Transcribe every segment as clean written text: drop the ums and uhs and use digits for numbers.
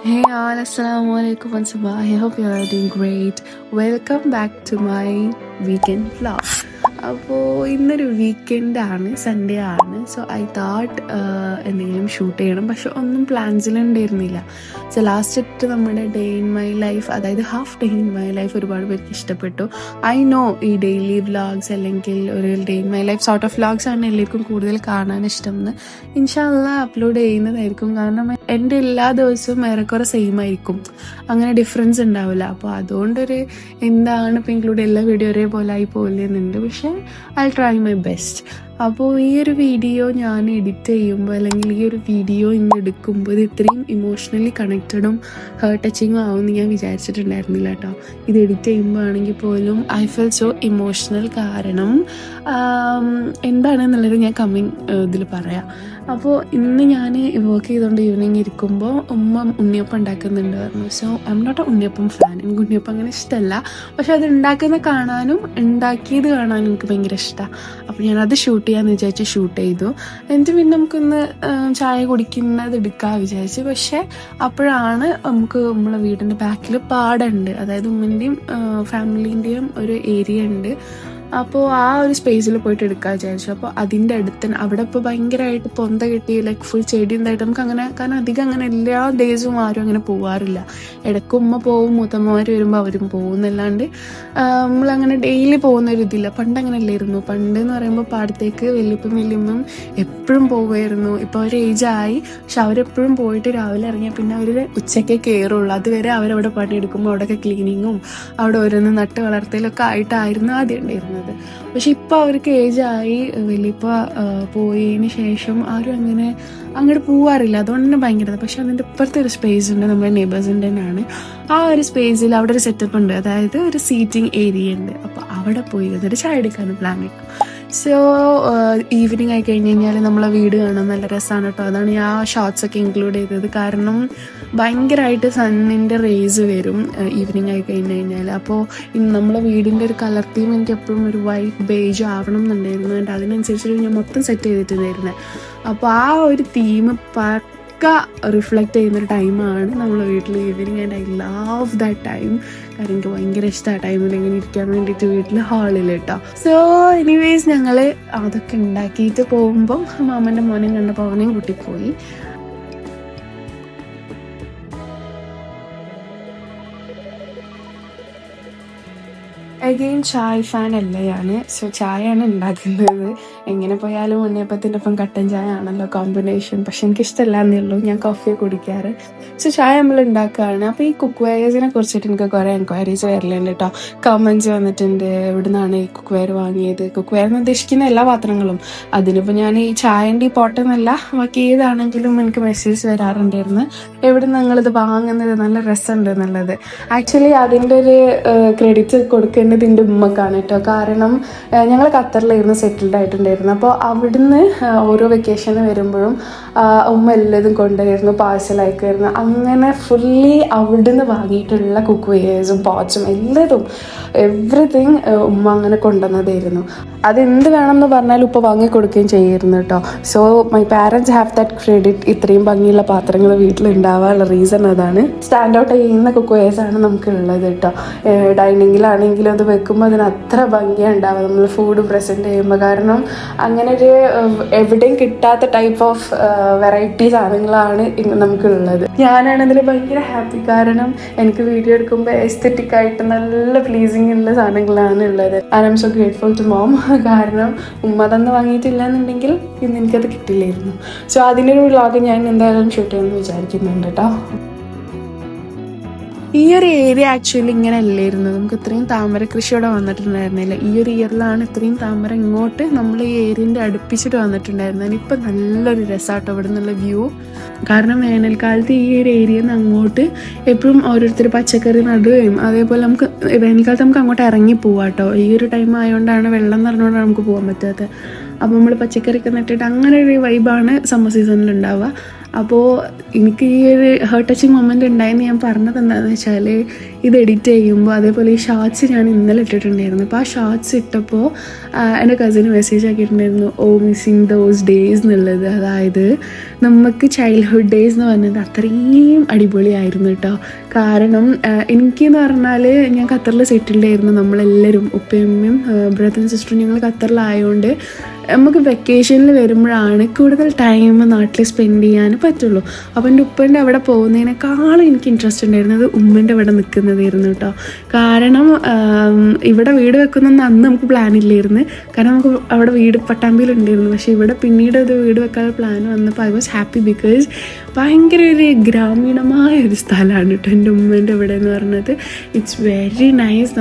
Hey all, assalamu alaikum once more. I hope you are doing great. Welcome back to my weekend vlog. അപ്പോൾ ഇന്നൊരു വീക്കെൻഡാണ്, Sunday ആണ്. So I thought എന്തെങ്കിലും shoot ചെയ്യണം, പക്ഷെ ഒന്നും പ്ലാൻസിലുണ്ടായിരുന്നില്ല. So last ഇട്ട് നമ്മുടെ ഡേ ഇൻ മൈ ലൈഫ്, അതായത് half day in my life ഒരുപാട് പേർക്ക് ഇഷ്ടപ്പെട്ടു. ഐ നോ ഈ ഡെയിലി വ്ളോഗ്സ് അല്ലെങ്കിൽ ഒരു day in my life sort of vlogs ആണ് എല്ലാവർക്കും കൂടുതൽ കാണാൻ ഇഷ്ടം എന്ന്. ഇൻഷാ അല്ലാഹ് അപ്ലോഡ് ചെയ്യുന്നതായിരിക്കും. കാരണം എൻ്റെ എല്ലാ ദിവസവും ഏറെക്കുറെ സെയിം ആയിരിക്കും, അങ്ങനെ ഡിഫറൻസ് ഉണ്ടാവില്ല. അപ്പോൾ അതുകൊണ്ടൊരു എന്താണ് ഇപ്പോൾ ഇൻക്ലൂഡ് എല്ലാ വീഡിയോ ഒരേപോലെ ആയി പോലെയെന്നുണ്ട്. പക്ഷേ ഐ ട്രൈ മൈ ബെസ്റ്റ്. അപ്പോൾ ഈ ഒരു വീഡിയോ ഞാൻ എഡിറ്റ് ചെയ്യുമ്പോൾ അല്ലെങ്കിൽ ഈ ഒരു വീഡിയോ ഇന്ന് എടുക്കുമ്പോൾ ഇത് ഇത്രയും ഇമോഷണലി കണക്റ്റഡും ഹേർട്ട് ടച്ചിങ്ങും ആവുമെന്ന് ഞാൻ വിചാരിച്ചിട്ടുണ്ടായിരുന്നില്ല കേട്ടോ. ഇത് എഡിറ്റ് ചെയ്യുമ്പോൾ ആണെങ്കിൽ പോലും ഐ ഫീൽ സോ ഇമോഷണൽ. കാരണം എന്താണെന്നുള്ളത് ഞാൻ കമ്മിങ് ഇതിൽ പറയാം. അപ്പോൾ ഇന്ന് ഞാൻ വർക്ക് ചെയ്തുകൊണ്ട് ഈവനിങ് ഇരിക്കുമ്പോൾ ഉമ്മ ഉണ്ണിയപ്പം ഉണ്ടാക്കുന്നുണ്ട് പറഞ്ഞു. So I am not a unniyappam fan, എനിക്ക് ഉണ്ണിയപ്പം അങ്ങനെ ഇഷ്ടമല്ല. പക്ഷെ അത് ഉണ്ടാക്കുന്ന കാണാനും ഉണ്ടാക്കിയത് കാണാനും എനിക്ക് ഭയങ്കര ഇഷ്ടമാണ്. അപ്പോൾ ഞാനത് ഷൂട്ട് ചെയ്യാമെന്ന് വിചാരിച്ച് ഷൂട്ട് ചെയ്തു. എന്നിട്ട് പിന്നെ നമുക്കൊന്ന് ചായ കുടിക്കുന്നത് എടുക്കാൻ വിചാരിച്ചു. പക്ഷേ അപ്പോഴാണ് നമുക്ക് നമ്മളെ വീടിൻ്റെ ബാക്കിൽ പാടുണ്ട്, അതായത് ഉമ്മൻ്റെയും ഫാമിലീൻ്റെയും ഒരു ഏരിയ ഉണ്ട്. അപ്പോൾ ആ ഒരു സ്പേസിൽ പോയിട്ട് എടുക്കാൻ വിചാരിച്ചു. അപ്പോൾ അതിൻ്റെ അടുത്ത് അവിടെ ഇപ്പോൾ ഭയങ്കരമായിട്ട് പൊന്ത കെട്ടി ലൈക്ക് ഫുൾ ചെടി എന്തായിട്ട് നമുക്ക് അങ്ങനെ, കാരണം അധികം അങ്ങനെ എല്ലാ ഡേയ്സും ആരും അങ്ങനെ പോവാറില്ല. ഇടയ്ക്ക് ഉമ്മ പോവും, മൂത്തമ്മമാർ വരുമ്പോൾ അവരും പോകുന്നല്ലാണ്ട് നമ്മളങ്ങനെ ഡെയിലി പോകുന്നൊരിതില്ല. പണ്ട് അങ്ങനെ അല്ലായിരുന്നു. പണ്ട് എന്ന് പറയുമ്പോൾ പാടത്തേക്ക് വല്യമ്മയും എപ്പോഴും പോവുമായിരുന്നു. ഇപ്പോൾ അവർ ഏജായി, പക്ഷെ അവരെപ്പോഴും പോയിട്ട് രാവിലെ ഇറങ്ങിയാൽ പിന്നെ അവർ ഉച്ചയ്ക്കേ കയറുള്ളൂ. അതുവരെ അവരവിടെ പണിയെടുക്കുമ്പോൾ അവിടെയൊക്കെ ക്ലീനിങ്ങും അവിടെ ഓരോന്ന് നട്ട് വളർത്തലൊക്കെ ആയിട്ടായിരുന്നു ആദ്യം ഉണ്ടായിരുന്നത്. പക്ഷെ ഇപ്പോൾ അവർക്ക് ഏജായി, വലിയപ്പ പോയതിന് ശേഷം ആരും അങ്ങനെ അങ്ങോട്ട് പോവാറില്ല. അതുകൊണ്ട് തന്നെ ഭയങ്കര. പക്ഷെ അതിൻ്റെ ഇപ്പുറത്തെ ഒരു സ്പേസ് ഉണ്ട്, നമ്മുടെ നെയ്ബേഴ്സിൻ്റെ തന്നെയാണ്. ആ ഒരു സ്പേസിൽ അവിടെ ഒരു സെറ്റപ്പ് ഉണ്ട്, അതായത് ഒരു സീറ്റിംഗ് ഏരിയ ഉണ്ട്. അപ്പോൾ അവിടെ പോയി എന്നിട്ട് ചായ എടുക്കാമെന്ന് പ്ലാൻ ഇട്ടു. സോ ഈവനിങ് ആയി കഴിഞ്ഞ് കഴിഞ്ഞാൽ നമ്മളെ വീട് കാണാൻ നല്ല രസമാണ് കേട്ടോ. അതാണ് ഞാൻ ആ ഷോർട്സൊക്കെ ഇൻക്ലൂഡ് ചെയ്തത്. കാരണം ഭയങ്കരമായിട്ട് സണ്ണിൻ്റെ റേസ് വരും ഈവനിങ് ആയി കഴിഞ്ഞ് കഴിഞ്ഞാൽ. അപ്പോൾ നമ്മളെ വീടിൻ്റെ ഒരു കളർ തീം എനിക്ക് എപ്പോഴും ഒരു വൈറ്റ് ബേജ് ആവണം എന്നുണ്ടായിരുന്നു. ആൻഡ് അതിനനുസരിച്ചിട്ട് ഞാൻ മൊത്തം സെറ്റ് ചെയ്തിട്ടുണ്ടായിരുന്നത്. അപ്പോൾ ആ ഒരു തീം റിഫ്ലക്റ്റ് ചെയ്യുന്നൊരു ടൈമാണ് നമ്മളെ വീട്ടിൽ evening. And I love that time. കാരണം എനിക്ക് ഭയങ്കര ഇഷ്ടമാണ് ടൈമിൽ ഇങ്ങനെ ഇരിക്കാൻ വേണ്ടിയിട്ട് വീട്ടിൽ ഹാളിൽ കേട്ടോ. സോ എനിവേസ് ഞങ്ങൾ അതൊക്കെ ഉണ്ടാക്കിയിട്ട് പോകുമ്പം മാമൻ്റെ മോനെയും കണ്ടപ്പോൾ അവനെയും കൂട്ടിപ്പോയി. അഗെയിൻ ചായ ഫാൻ അല്ല ഞാൻ. സോ ചായയാണ് ഉണ്ടാക്കുന്നത്. എങ്ങനെ പോയാലും ഉണ്ണിയപ്പത്തിൻ്റെ ഒപ്പം കട്ടൻ ചായ ആണല്ലോ കോമ്പിനേഷൻ. പക്ഷെ എനിക്കിഷ്ടമല്ല എന്നേ ഉള്ളൂ, ഞാൻ കോഫിയെ കുടിക്കാറ്. സോ ചായ നമ്മൾ ഉണ്ടാക്കുകയാണ്. അപ്പോൾ ഈ കുക്ക് വെയർസിനെ കുറിച്ചിട്ട് എനിക്ക് കുറേ എൻക്വയറീസ് വരലുണ്ട് കേട്ടോ. കമൻസ് വന്നിട്ടുണ്ട്, എവിടെ നിന്നാണ് ഈ കുക്ക് വെയർ വാങ്ങിയത്. കുക്ക് വെയർ എന്ന് ഉദ്ദേശിക്കുന്ന എല്ലാ പാത്രങ്ങളും. അതിനിപ്പോൾ ഞാൻ ഈ ചായൻ്റെ ഈ പോട്ടെന്നല്ല, ബാക്കി ഏതാണെങ്കിലും എനിക്ക് മെസ്സേജ് വരാറുണ്ടായിരുന്നു, എവിടെ നിന്ന് നിങ്ങളിത് വാങ്ങുന്നത്, നല്ല രസമുണ്ട് എന്നുള്ളത്. ആക്ച്വലി അതിൻ്റെ ഒരു ക്രെഡിറ്റ് കൊടുക്കേണ്ടത് എൻ്റെ ഉമ്മക്കാണ് കേട്ടോ. കാരണം ഞങ്ങൾ ഖത്തറിലായിരുന്നു സെറ്റിൽഡ് ആയിട്ടുണ്ടായിരുന്നു. അപ്പോൾ അവിടുന്ന് ഓരോ വെക്കേഷന് വരുമ്പോഴും ഉമ്മ എല്ലാതും കൊണ്ടുവരുന്നു, പാഴ്സൽ അയക്കുമായിരുന്നു. അങ്ങനെ ഫുള്ളി അവിടുന്ന് വാങ്ങിയിട്ടുള്ള കുക്ക് വെയേഴ്സും പോട്ട്സും എല്ലാതും എവറിത്തിങ് ഉമ്മ അങ്ങനെ കൊണ്ടുവന്നതായിരുന്നു. അതെന്ത് വേണമെന്ന് പറഞ്ഞാലും ഇപ്പോൾ വാങ്ങിക്കൊടുക്കുകയും ചെയ്യായിരുന്നു കേട്ടോ. So my parents have that credit. ഇത്രയും ഭംഗിയുള്ള പാത്രങ്ങൾ വീട്ടിലുണ്ടാവാനുള്ള റീസൺ അതാണ്. സ്റ്റാൻഡ് ഔട്ട് ചെയ്യുന്ന കുക്ക് വെയേഴ്സാണ് നമുക്കുള്ളത് കേട്ടോ. ഡൈനിങ്ങിലാണെങ്കിലും അത് വെക്കുമ്പോൾ അതിന് അത്ര ഭംഗിയാണ് ഉണ്ടാവുക നമ്മൾ ഫുഡ് പ്രസൻറ്റ് ചെയ്യുമ്പോൾ. കാരണം അങ്ങനെ ഒരു എവിടെയും കിട്ടാത്ത ടൈപ്പ് ഓഫ് വെറൈറ്റി സാധനങ്ങളാണ് നമുക്കുള്ളത്. ഞാനാണതിൽ ഭയങ്കര ഹാപ്പി. കാരണം എനിക്ക് വീഡിയോ എടുക്കുമ്പോൾ എസ്തെറ്റിക് ആയിട്ട് നല്ല പ്ലീസിങ് ഉള്ള സാധനങ്ങളാണ് ഉള്ളത്. I am so grateful to mom. കാരണം ഉമ്മ തന്ന് വാങ്ങിയിട്ടില്ല എന്നുണ്ടെങ്കിൽ ഇന്ന് എനിക്കത് കിട്ടില്ലായിരുന്നു. സോ അതിൻ്റെ ഒരു വ്ളോഗ് ഞാൻ എന്തായാലും ഷൂട്ട് ചെയ്യുമെന്ന് വിചാരിക്കുന്നുണ്ട് കേട്ടോ. ഈ ഒരു ഏരിയ ആക്ച്വലി ഇങ്ങനെ അല്ലായിരുന്നു. നമുക്ക് ഇത്രയും താമര കൃഷിയോടെ വന്നിട്ടുണ്ടായിരുന്നില്ല. ഈ ഒരു ഇയറിലാണ് ഇത്രയും താമര ഇങ്ങോട്ട് നമ്മൾ ഈ ഏരിയൻ്റെ അടുപ്പിച്ചിട്ട് വന്നിട്ടുണ്ടായിരുന്നത്. ഇപ്പം നല്ലൊരു രസമാട്ടോ ഇവിടെ നിന്നുള്ള വ്യൂ. കാരണം വേനൽക്കാലത്ത് ഈ ഒരു ഏരിയയിൽ നിന്ന് അങ്ങോട്ട് എപ്പോഴും ഓരോരുത്തർ പച്ചക്കറി നടുകയും അതേപോലെ നമുക്ക് വേനൽക്കാലത്ത് നമുക്ക് അങ്ങോട്ട് ഇറങ്ങി പോവാം കേട്ടോ. ഈ ഒരു ടൈം ആയതുകൊണ്ടാണ്, വെള്ളം നിറഞ്ഞുകൊണ്ടാണ് നമുക്ക് പോകാൻ പറ്റാത്തത്. അപ്പോൾ നമ്മൾ പച്ചക്കറിയൊക്കെ നട്ടിട്ട് അങ്ങനെ ഒരു വൈബാണ് സമ്മർ സീസണിൽ ഉണ്ടാവുക. അപ്പോൾ എനിക്ക് ഈ ഒരു ഹേർട്ട് ടച്ചിങ് മൊമെൻ്റ് ഉണ്ടായെന്ന് ഞാൻ പറഞ്ഞത് എന്താണെന്ന് വെച്ചാൽ ഇത് എഡിറ്റ് ചെയ്യുമ്പോൾ അതേപോലെ ഈ ഷോർട്സ് ഞാൻ ഇന്നലെ ഇട്ടിട്ടുണ്ടായിരുന്നു. അപ്പോൾ ആ ഷോർട്സ് ഇട്ടപ്പോൾ എൻ്റെ കസിന് മെസ്സേജ് ആക്കിയിട്ടുണ്ടായിരുന്നു, ഓ മിസ്സിങ് ദോസ് ഡേയ്സ് എന്നുള്ളത്. അതായത് നമുക്ക് ചൈൽഡ്ഹുഡ് ഡേയ്സ് എന്ന് പറഞ്ഞത് അത്രയും അടിപൊളിയായിരുന്നു കേട്ടോ. കാരണം എനിക്കെന്ന് പറഞ്ഞാൽ ഞാൻ ഖത്തറിൽ സെറ്റിൽഡ് ആയിരുന്നു. നമ്മളെല്ലാവരും ഉപ്പയമ്മയും ബ്രദറും സിസ്റ്ററും ഞങ്ങൾ ഖത്തറിലായതുകൊണ്ട് നമുക്ക് വെക്കേഷനിൽ വരുമ്പോഴാണ് കൂടുതൽ ടൈം നാട്ടിൽ സ്പെൻഡ് ചെയ്യാൻ പറ്റുള്ളൂ. അപ്പോൾ എൻ്റെ ഉപ്പൻ്റെ അവിടെ പോകുന്നതിനേക്കാളും എനിക്ക് ഇൻട്രസ്റ്റ് ഉണ്ടായിരുന്നത് ഉമ്മൻ്റെ അവിടെ നിൽക്കുന്നതായിരുന്നു കേട്ടോ. കാരണം ഇവിടെ വീട് വെക്കുന്നതെന്ന് അന്ന് നമുക്ക് പ്ലാൻ ഇല്ലായിരുന്നു. കാരണം നമുക്ക് അവിടെ വീട് പട്ടാമ്പിയിലുണ്ടായിരുന്നു. പക്ഷേ ഇവിടെ പിന്നീട് അത് വീട് വെക്കാനുള്ള പ്ലാൻ വന്നപ്പോൾ ഐ വാസ് ഹാപ്പി ബിക്കോസ് ഭയങ്കര ഒരു ഗ്രാമീണമായ ഒരു സ്ഥലമാണ് കേട്ടോ എൻ്റെ ഉമ്മേൻ്റെ ഇവിടെ എന്ന് പറഞ്ഞത്. It's very nice.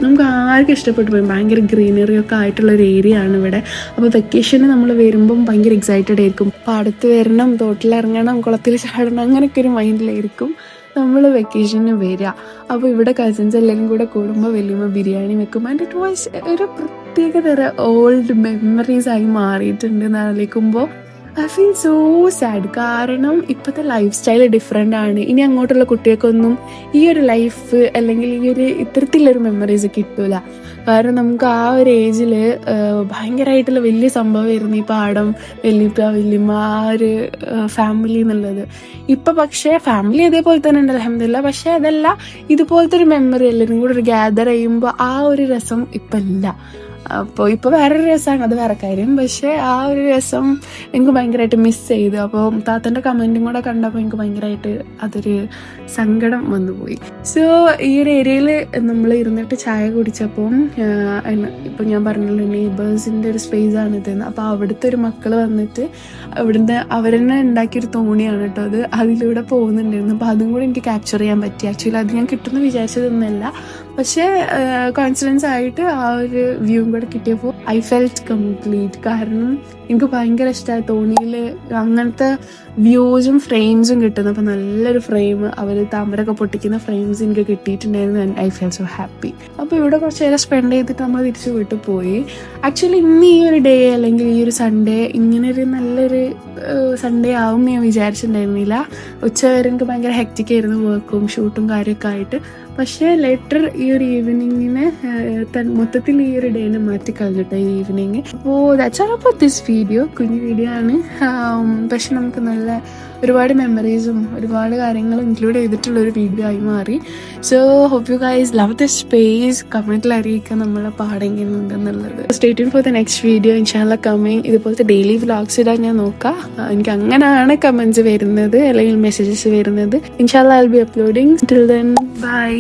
നമുക്ക് ആർക്കും ഇഷ്ടപ്പെട്ടു പോയി. ഭയങ്കര ഗ്രീനറി ഒക്കെ ആയിട്ടുള്ളൊരു ഏരിയ ആണ് ഇവിടെ. അപ്പോൾ വെക്കേഷന് നമ്മൾ വരുമ്പം ഭയങ്കര എക്സൈറ്റഡ് ആയിരിക്കും. പാടത്ത് വരണം, തോട്ടിലിറങ്ങണം, കുളത്തിൽ ചാടണം, അങ്ങനെയൊക്കെ ഒരു മൈൻഡിലായിരിക്കും നമ്മൾ വെക്കേഷന് വരിക. അപ്പോൾ ഇവിടെ കസിൻസ് എല്ലാവരും കൂടെ കൂടുമ്പോൾ വലിയ ബിരിയാണി വെക്കും. ആൻഡ് ഇറ്റ് വാസ് ഒരു പ്രത്യേക തരം ഓൾഡ് മെമ്മറീസ് ആയി മാറിയിട്ടുണ്ട് എന്ന് ആലോചിക്കുമ്പോൾ ഐ ഫീൽ സോ സാഡ്. കാരണം ഇപ്പോഴത്തെ ലൈഫ് സ്റ്റൈൽ ഡിഫറെൻ്റ് ആണ്. ഇനി അങ്ങോട്ടുള്ള കുട്ടികൾക്കൊന്നും ഈ ഒരു ലൈഫ് അല്ലെങ്കിൽ ഈ ഒരു ഇത്തരത്തിലൊരു മെമ്മറീസ് കിട്ടില്ല. കാരണം നമുക്ക് ആ ഒരു ഏജിൽ ഭയങ്കരമായിട്ടുള്ള വലിയ സംഭവമായിരുന്നു ഈ പാടം, വല്യപ്പ വല്യമ്മ, ആ ഒരു ഫാമിലി എന്നുള്ളത്. ഇപ്പം പക്ഷേ ഫാമിലി അതേപോലെ തന്നെ ഉണ്ട് അൽഹംദുലില്ലാ. പക്ഷേ അതല്ല, ഇതുപോലത്തെ ഒരു മെമ്മറി എല്ലാവരും കൂടെ ഒരു ഗ്യാദർ ചെയ്യുമ്പോൾ ആ ഒരു രസം ഇപ്പം ഇല്ല. അപ്പോൾ ഇപ്പോൾ വേറൊരു രസമാണ്, അത് വേറെ കാര്യം. പക്ഷേ ആ ഒരു രസം എനിക്ക് ഭയങ്കരമായിട്ട് മിസ് ചെയ്തു. അപ്പോൾ താത്തൻ്റെ കമൻറ്റും കൂടെ കണ്ടപ്പോൾ എനിക്ക് ഭയങ്കരമായിട്ട് അതൊരു സങ്കടം വന്നുപോയി. സോ ഈ ഒരു ഏരിയയിൽ നമ്മൾ ഇരുന്നിട്ട് ചായ കുടിച്ചപ്പം ഇപ്പം ഞാൻ പറഞ്ഞല്ലോ നെയ്ബേഴ്സിൻ്റെ ഒരു സ്പേസ് ആണിതെന്ന്. അപ്പോൾ അവിടുത്തെ ഒരു മക്കൾ വന്നിട്ട് അവിടുന്ന് അവരെന്നെ ഉണ്ടാക്കിയൊരു തോണിയാണ് കേട്ടോ അത്, അതിലൂടെ പോകുന്നുണ്ടായിരുന്നു. അപ്പോൾ അതും കൂടി എനിക്ക് ക്യാപ്ചർ ചെയ്യാൻ പറ്റി. ആക്ച്വലി അത് ഞാൻ കിട്ടുമെന്ന് വിചാരിച്ചതൊന്നുമല്ല, പക്ഷേ കോൺഫിഡൻസ് ആയിട്ട് ആ ഒരു വ്യൂ കൂടെ കിട്ടിയപ്പോൾ ഐ ഫെൽറ്റ് കംപ്ലീറ്റ്. കാരണം എനിക്ക് ഭയങ്കര ഇഷ്ടമായി തോണിയിൽ അങ്ങനത്തെ വ്യൂസും ഫ്രെയിംസും കിട്ടുന്നു. അപ്പോൾ നല്ലൊരു ഫ്രെയിം അവർ താമരൊക്കെ പൊട്ടിക്കുന്ന ഫ്രെയിംസ് എനിക്ക് കിട്ടിയിട്ടുണ്ടായിരുന്നു. And I felt so happy. അപ്പോൾ ഇവിടെ കുറച്ച് നേരം സ്പെൻഡ് ചെയ്തിട്ട് നമ്മൾ തിരിച്ച് വീട്ടിൽ പോയി. ആക്ച്വലി ഇന്ന് ഈ ഒരു ഡേ അല്ലെങ്കിൽ ഈ ഒരു സൺഡേ ഇങ്ങനൊരു നല്ലൊരു സൺഡേ ആവും ഞാൻ വിചാരിച്ചിട്ടുണ്ടായിരുന്നില്ല. ഉച്ചവരെ എനിക്ക് ഭയങ്കര ഹെക്റ്റിക് ആയിരുന്നു, വർക്കും ഷൂട്ടും കാര്യമൊക്കെ ആയിട്ട്. പക്ഷേ ലേറ്റർ ഈ ഒരു ഈവനിങ്ങിനെ മൊത്തത്തിൽ ഈ ഒരു ഡേനെ മാറ്റിക്കളഞ്ഞിട്ടോ ഈ ഈവനിങ്. അപ്പോൾ that's all about this video. കുഞ്ഞു വീഡിയോ ആണ്, പക്ഷെ നമുക്ക് നല്ല ഒരുപാട് മെമ്മറീസും ഒരുപാട് കാര്യങ്ങളും ഇൻക്ലൂഡ് ചെയ്തിട്ടുള്ളൊരു വീഡിയോ ആയി മാറി. So hope you guys love this space. കമൻറ്റിൽ അറിയിക്കുക നമ്മളെ പാടെങ്ങനെയുണ്ടെന്നുള്ളത്. Stay tune for the next video ഇൻഷാല്ലാ കമ്മിങ്. ഇതുപോലത്തെ ഡെയിലി വ്ലോഗ്സ് ഇടാൻ ഞാൻ നോക്കാം. എനിക്ക് അങ്ങനെയാണ് കമൻറ്റ്സ് വരുന്നത് അല്ലെങ്കിൽ മെസ്സേജസ് വരുന്നത്. ഇൻഷാല്ലാ I will be uploading. Till then bye.